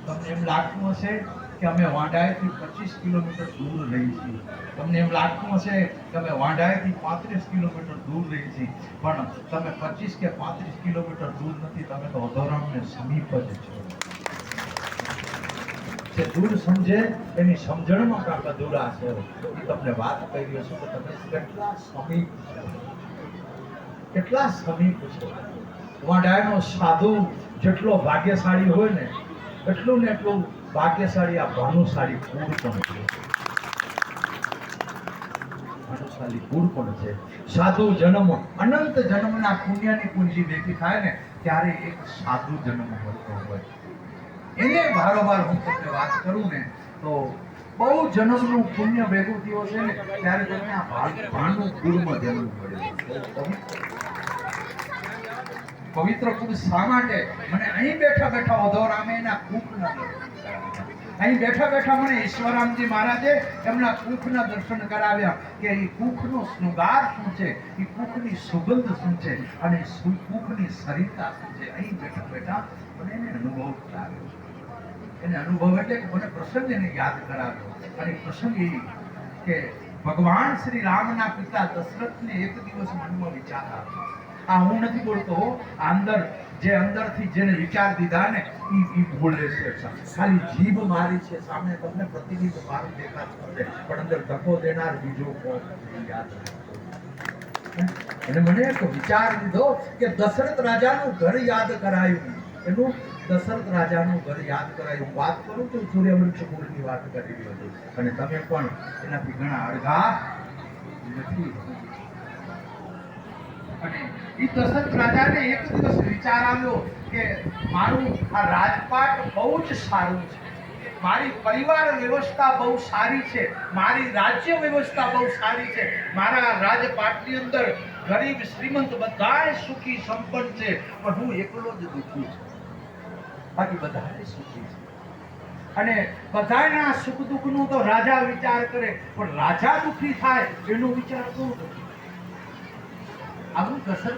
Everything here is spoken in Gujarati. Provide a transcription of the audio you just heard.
તમને એમ લાગતું હશે કે અમે વાંઢાએથી 25 કિલોમીટર દૂર રહી છીએ, તમને એમ લાગતું હશે કે અમે વાંઢાએથી 35 કિલોમીટર દૂર રહી છીએ, પણ તમે 25 કે 35 કિલોમીટર દૂર નથી, તમે તો અધોરામને સમીપ જ છો. જે દૂર સમજે એની સમજણમાં કાંક અધૂરા છે. એ તમને વાત કરી રહ્યો છું કે તમે કેટલા સમીપ છો, કેટલા સમીપ છો. વાંઢાનો સાધુ જેટલો ભાગ્યશાળી હોય ને એટલું ને એટલું ભાગ્યશાળી આ ભાનુશાળી કુળ પણ છે. ભાનુશાળી કુળ પણ છે. સાધુ જન્મ અનંત જન્મના પુણ્યની પૂંજી ભેગી થાય ને ત્યારે એક સાધુ જન્મ મળતો હોય. એને બારોબાર હું તમને વાત કરું ને તો બહુ જન્મનું પુણ્ય ભેગું થયું છે ને ત્યારે તમને આ ભાનુ કુળમાં જન્મ મળ્યો. પવિત્ર કુળ શા માટે? મને અહીં બેઠા બેઠા અધોરામે એના કુખના દર્શન કરાવ્યા. અહીં બેઠા બેઠા મને ઈશ્વરામજી મહારાજે એમના કુખના દર્શન કરાવ્યા કે એ કુખનો શૃંગાર શું છે, એ કુખની સુગંધ શું છે અને કુખની સરિતા શું છે. અહીં બેઠા બેઠા મને એને અનુભવ કરાવ્યો. એને અનુભવ એટલે કે મને પ્રસંગ એને યાદ કરાવ્યો. અને પ્રસંગ એ કે ભગવાન શ્રી રામના પિતા દશરથને એક દિવસ મનમાં વિચાર આવ્યો. આ હું નથી બોલતો, અંદર જે અંદરથી જેને વિચાર દીધા ને એ બોલે છે. ખાલી જીભ મારી છે, સામે તમને પ્રતિનિધિ મારું દેખાતું હશે, પણ અંદર ધક્કો દેનાર બીજો કોણ યાદ રાખો. અને મને એક વિચાર દીધો કે દશરથ રાજાનું ઘર યાદ કરાયું. એનું દશરથ રાજાનું ઘર યાદ કરાયું. વાત કરું તો સૂર્યવંશ કુળની વાત કરી રહ્યો છું અને તમે પણ એનાથી ઘણા અડધા નથી. અને એ દશરથ રાજાને એક દિવસ વિચાર આવ્યો કે મારું આ રાજપાટ બહુ જ સારું છે, મારી પરિવાર વ્યવસ્થા બહુ સારી છે, મારી રાજ્ય વ્યવસ્થા બહુ સારી છે, મારા રાજપાટની અંદર ગરીબ શ્રીમંત બધાય સુખી સંપન્ન છે, પણ હું એકલો જ દુઃખી છું. બાકી બધાય સુખી છે. અને બધાના સુખ દુઃખનું તો રાજા વિચાર કરે, પણ રાજા દુઃખી થાય એનો વિચાર કોણ કરે? આવું દશરથ